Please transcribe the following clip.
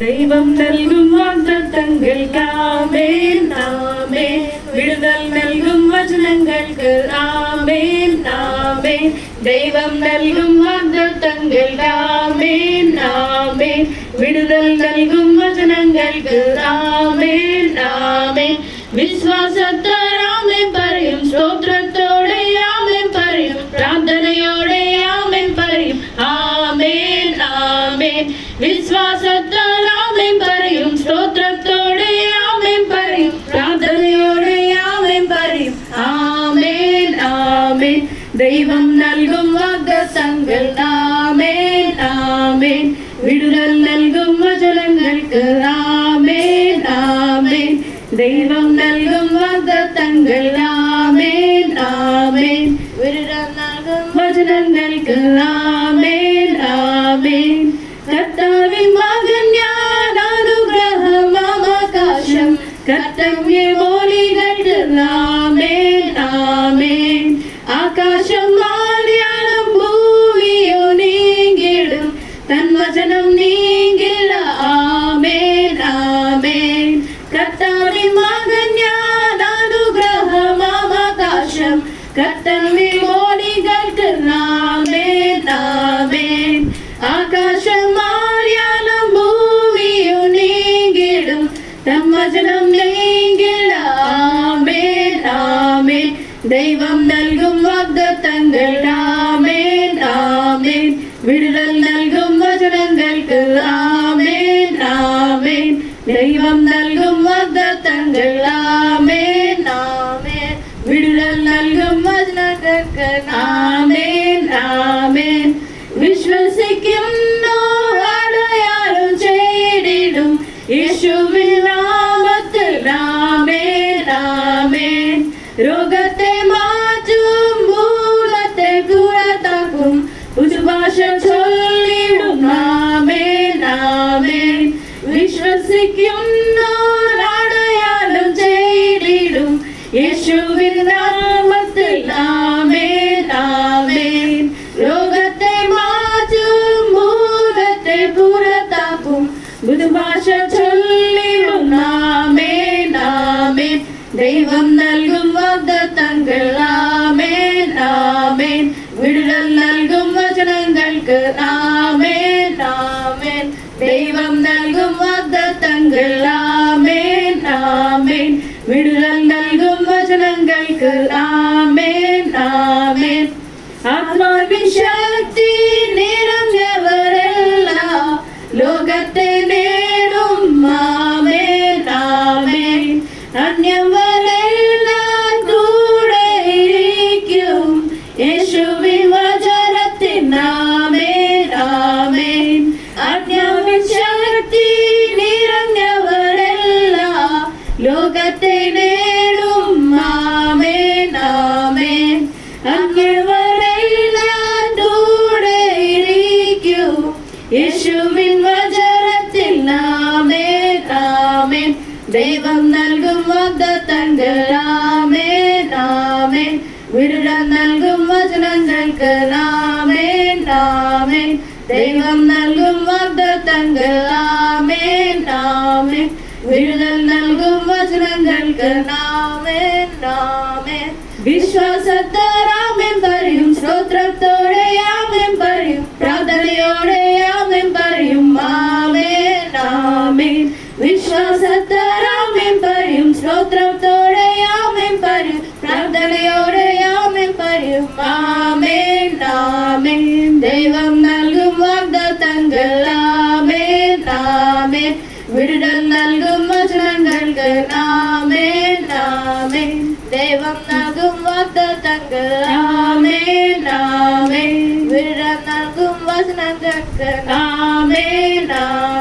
ദൈവം നൽകും വാഗ്ദത്തങ്ങൾക്ക് ആമേൻ ആമേൻ. വിടുതൽ നൽകും വചനങ്ങൾക്ക് ആമേൻ ആമേൻ. ദൈവം നൽകും വാഗ്ദത്തങ്ങൾക്ക് ആമേൻ ആമേൻ. വിടുതൽ നൽകും വചനങ്ങൾക്ക് ആമേൻ ആമേൻ. വിശ്വാസത്താൽ ആമേൻ പറയും, സ്തോത്രത്തോടെ ആമേൻ പറയും, പ്രാർത്ഥനയോടെ ആമേൻ പറയും ആമേൻ ആമേൻ. വിശ്വാസത്താൽ ആമേൻ പറയും, സ്തോത്രത്തോടെ ആമേൻ പറയും, പ്രാർത്ഥനയോടെ ആമേൻ പറയും ആമേൻ ആമേൻ. ദൈവം നൽകും വാഗ്ദത്തങ്ങൾ ആമേൻ ആമേൻ. വിടുതൽ നൽകും വചനങ്ങൾക്ക് ആമേൻ ആമേൻ. ദൈവം നൽകും വാഗ്ദത്തങ്ങൾ ആമേൻ ആമേൻ. വിടുതൽ നൽകും വചനങ്ങൾക്ക് ആമേൻ ആമേൻ. കർത്താവിൻ മകൻ ഞാൻ, അനുഗ്രഹമാകാശം കർത്തവ്യമോലികൾക്ക് ആമേൻ ആമേൻ. ആകാശം മാറിയാലും ഭൂമിയോ നീങ്ങിടും, തൻ വചനം നീങ്ങില്ല ആമേൻ ആമേൻ. കർത്താവിൻ മകൻ ഞാൻ, അനുഗ്രഹമാകാശം കർത്തവ്യമോലികൾക്ക് ആമേൻ ആമേൻ. ആകാശം മാറിയാലും ഭൂമിയോ നീങ്ങിടും, തൻ വചനം നീങ്ങില്ല ആമേൻ ആമേൻ. ദൈവം നൽകും വാഗ്ദത്തങ്ങൾ ആമേൻ ആമേൻ. വിടുതൽ നൽകും വചനങ്ങൾക്ക് ആമേൻ ആമേൻ. ദൈവം നൽകും വാഗ്ദത്തങ്ങൾ ആമേൻ ആമേൻ. വിടുതൽ നൽകും വചനങ്ങൾക്ക് ആമേൻ ആമേൻ. വിശ്വസിക്കുന്നു അടയാളം ചെയ്തിടും, യേശുവിൻ നാമത്തിൽ ആമേൻ ആമേൻ. രോഗത്തെ മാറ്റും, ഭൂതത്തെ പുറത്താക്കും, പുതുഭാഷ ചൊല്ലിടും ആമേൻ ആമേൻ. വിശ്വസിക്കുന്നു അടയാളം ചെയ്തിടും, യേശുവിൻ നാമത്തിൽ ആമേൻ ആമേൻ. രോഗത്തെ മാറ്റും, ഭൂതത്തെ പുറത്താക്കും, പുതുഭാഷ ചൊല്ലിടും ആമേൻ ആമേൻ. ദൈവം നൽകും വാഗ്ദത്തങ്ങൾ ആമേൻ ആമേൻ. വിടുതൽ നൽകും വചനങ്ങൾക്ക് ആമേൻ ആമേൻ. ദൈവം നൽകും വാഗ്ദത്തങ്ങൾ ആമേൻ ആമേൻ. വിടുതൽ നൽകും വചനങ്ങൾക്ക് ആമേൻ ആമേൻ. ആത്മാവിൻ ശക്തി നിറഞ്ഞവരെല്ലാം ലോകത്തെ നേടും ആമേൻ ആമേൻ. അന്യവരെല്ലാം കൂടെ ഇരിക്കും, യേശുവിൻ വചനത്തിൻ ആമേൻ ആമേൻ. ആത്മാവിൻ ശക്തി നിറഞ്ഞവരെല്ലാം ലോകത്തെ നേടും ആമേൻ ആമേൻ. അന്യവരെല്ലാം കൂടെ ഇരിക്കും, യേശുവിൻ വചനത്തിൽ ആമേൻ ആമേൻ. ദൈവം നൽകും വാഗ്ദത്തങ്ങൾ ആമേൻ ആമേൻ. വിടുതൽ നൽകും വചനങ്ങൾക്ക് ആമേൻ ആമേൻ. ദൈവം നൽകും വാഗ്ദത്തങ്ങൾ ആമേൻ ആമേൻ. വിടുതൽ നൽകും വചനങ്ങൾക്ക് ആമേൻ ആമേൻ. വിശ്വാസത്താൽ ആമേൻ പറയും, സ്തോത്രത്തോടെ ആമേൻ പറയും, പ്രാർത്ഥനയോടെ ആമേൻ പറയും ആമേൻ ആമേൻ. വിശ്വാസത്താൽ ആമേൻ പറയും, സ്തോത്രത്തോടെ ആമേൻ പറയും, പ്രാർത്ഥനയോടെ ആമേൻ പറയും ആമേൻ ആമേൻ. ദൈവം നൽകും വാഗ്ദത്തങ്ങൾ ആമേൻ ആമേൻ. വിടുതൽ നൽകും വചനങ്ങൾക്ക് ആമേൻ ആമേൻ. ദൈവം നൽകും വാഗ്ദത്തങ്ങൾ ആമേൻ ആമേൻ. വിടുതൽ നൽകും വചനങ്ങൾക്ക് ആമേൻ ആമേൻ.